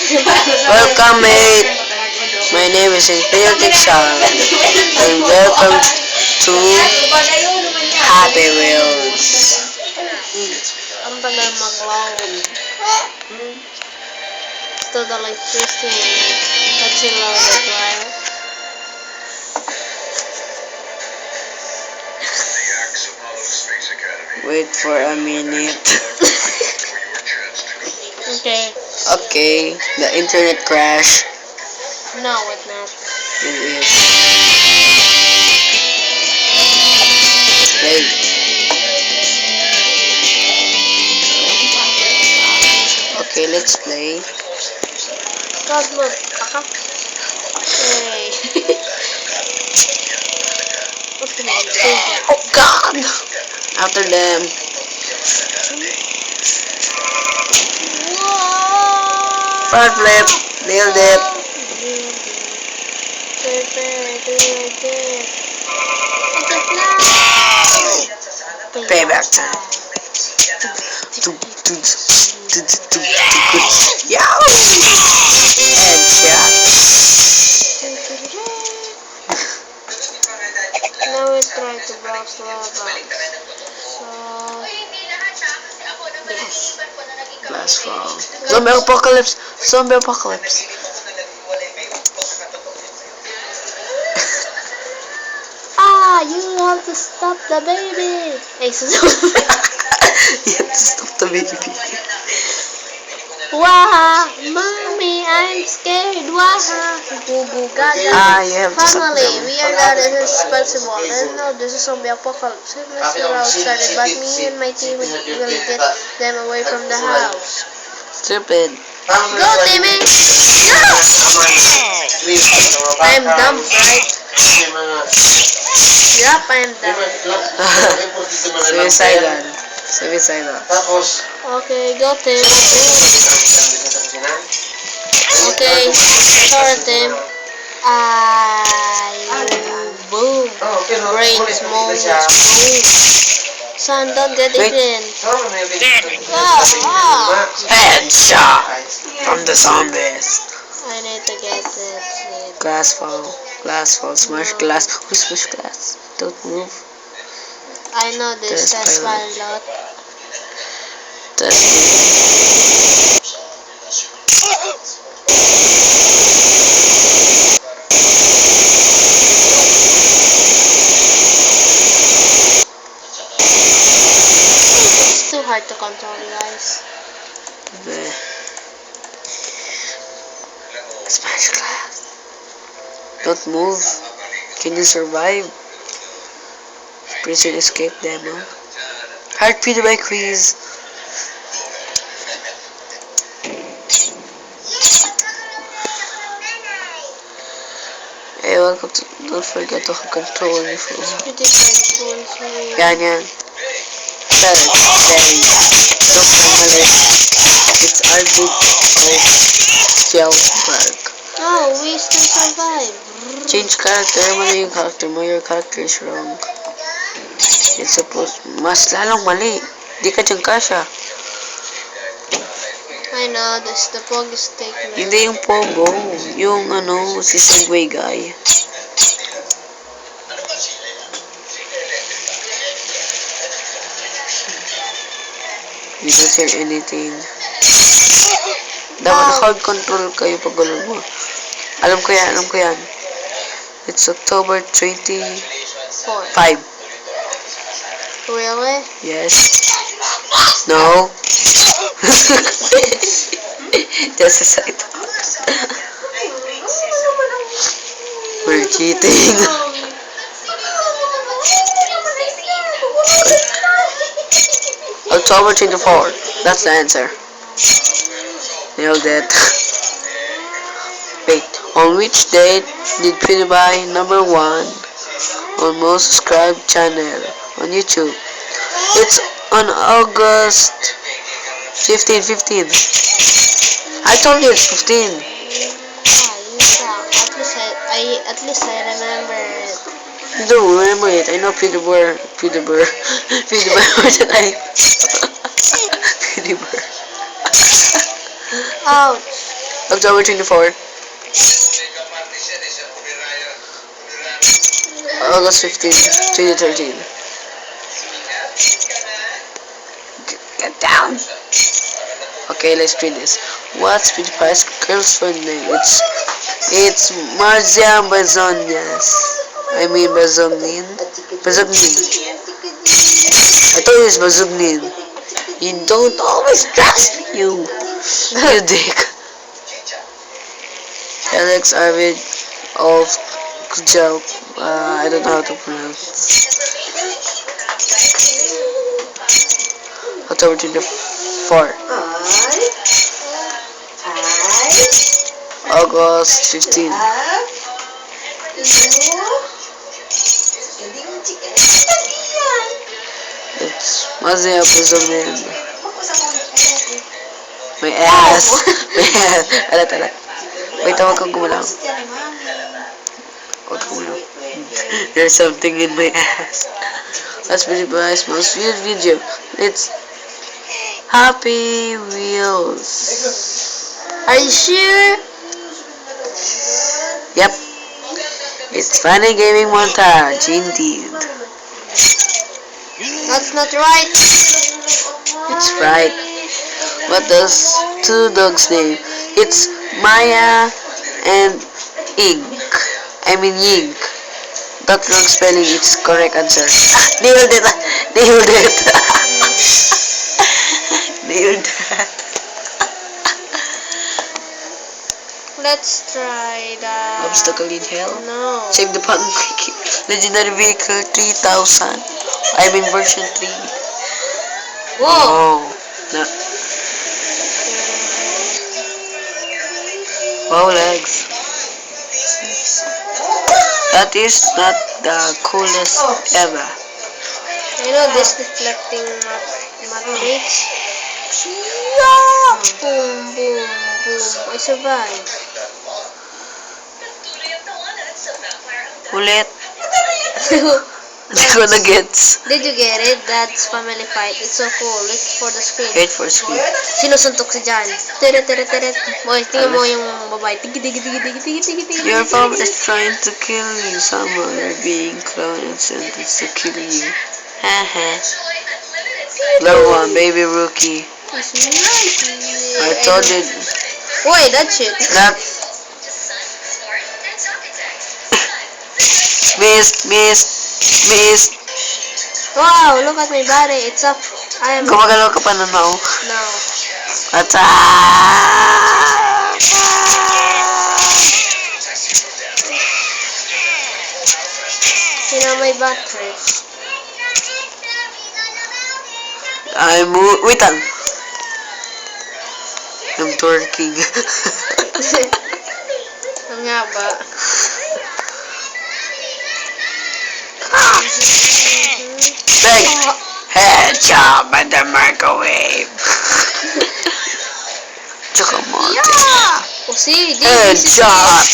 Welcome, mate. My name is Infinity Sean, and welcome to Happy Wheels. Ang tagal mag-load. Todo like 15 minutes. But you loaded, right? Wait for a minute. Okay. Okay, the internet crash. No, it's not. It is. Play. Okay, let's play. God, look. Baka. Hey. Oh God! After them. Front flip. Nailed it. Payback time. Yeah. Headshot. Now we try to box lava. So, yes. Glass fall. Zombie apocalypse. Zombie apocalypse. Ah, you have to stop the baby. Hey, so You have to stop the baby. Waha, mommy, I'm scared. Waha, goo goo gaga. Ah, you have to stop Finally, them. we are not irresponsible. And now this is zombie apocalypse. Mr. Rouse started, but me and my team will get them away from the house. Stupid. Go, Timmy! Go! I'm dumb, right? Yup, I'm dumb. Suicidal. Suicidal. Okay, go, Tim. Okay, sorry, Tim. Boom. Brains, moles, boom. Son, don't get it in. Headshot from the zombies. I need to get it. Glass fall. Glass fall. Smash glass. Who smash glass? Don't move. I know this. That's why a lot. It's too hard to control, guys. Smash glass. Don't move. Can you survive? Prison escape demo. Hard PewDiePie quiz. Hey, welcome to. Don't forget to control your phone. Pretty painful for me. Ganyan. Very. Don't mali. It's our book of Jailbird. Oh, we still survive. Change character. Mali yung character mo. Your character is wrong. It's supposed. Mas lalong mali. Di ka dyan kasha. I know, this the Pogo stick. Hindi yung Pogo. Yung ano, si Segway guy. You don't hear anything. Dapat hold control kayo pag gano'n mo. Alam ko yan. It's October 25. Really? Yes. No. Just a side. We're cheating. October 24. That's the answer. Nailed it. Wait, on which date did PewDiePie #1 on most subscribed channel on YouTube? It's on August 15. I told you it's 15. Yeah, you suck. At least I remember it. You don't remember it. I know PewDiePie more than I. PewDiePie. Ouch. October 24. August 15, 2013. Get down. Okay, let's read this. What's PewDiePie's girlfriend name? It's Marzia Bazonias. I mean Bazognin. Bazognin. I told you it's Bazognin. You don't always trust me, you dick. Alex Arvid of Kujal. I don't know how to pronounce. October 24. August 15. It's Mazia Bazognin. My ass. My ass. Alat. Wait, huwag kang gumalaw. Huwag kang gumalaw. There's something in my ass. That's PewDiePie's most viewed video. It's Happy Wheels. Are you sure? Yep. It's funny gaming montage, indeed. That's not right. It's right. What does two dogs name? It's Maya and Ink. I mean Yink. That wrong spelling, it's correct answer. Nailed it! Nailed it! Nailed that. Let's try that. Obstacle in hell? No. Save the pancake. Legendary vehicle 3000. I mean version 3. Whoa. Oh. No. Wow, legs. That is not the coolest ever. You know this deflecting matrix? Yeah! Boom, boom, boom. I survived. Ulit. Hindi ko na gets. Did you get it? That's family fight. It's so cool. It's for the screen. Wait for screen. Sinusuntok si Jan. Teret, teret, teret. Boy, tingnan mo yung babae. Tigi, tigi, tigi, tigi, tigi, tigi, tigi. Your father is trying to kill you. Someone are being cloned and sentenced to kill you. Haha. Level 1, baby rookie. I told you Wait, that shit. that. Missed. Wow, look at my body. It's up. I am. Gumagalaw ka pa na now. No. Attack! You know my battery. Wait lang. I'm twerking. Ano nga ba? Bang! Headshot by the microwave. Tsaka Monty. Yeah! Oh, see? Headshot!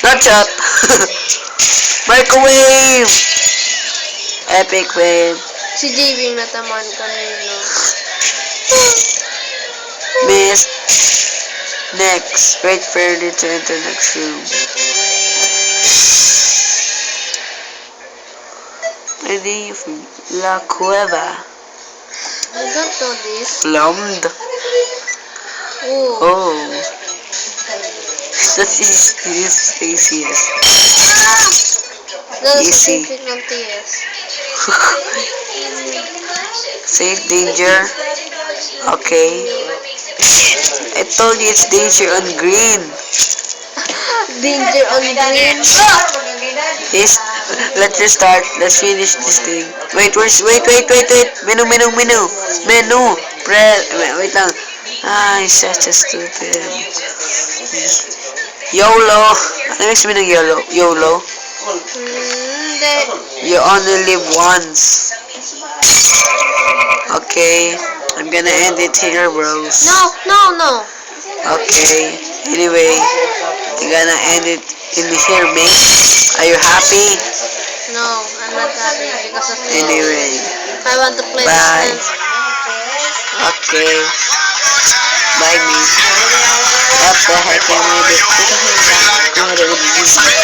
Not shot! Microwave! Epic wave. Si JB yung nataman kanino. Miss. Next. Wait for you to enter next room. Ready from La Cueva. I don't know this. Plumbed. Oh. Oh. That is easiest. That's Easy. specific ng TS. Safe danger. Okay. I told you it's danger on green. Danger on green. Yes. Let's restart. Let's finish this thing. Wait. Menu. Wait lang. I'm such a stupid. YOLO. Ano yung sabi ng YOLO? Hindi. You only live once. Okay. I'm gonna end it here, bros. No. Okay. Anyway, I'm gonna end it in here, mate. Are you happy? No, I'm not happy because of you. Anyway. I want to play Bye. this game. Okay. by me. What the heck am I doing? Go ahead with the Give Sorry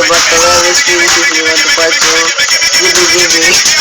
about the way this video. If you want to part 2, give me.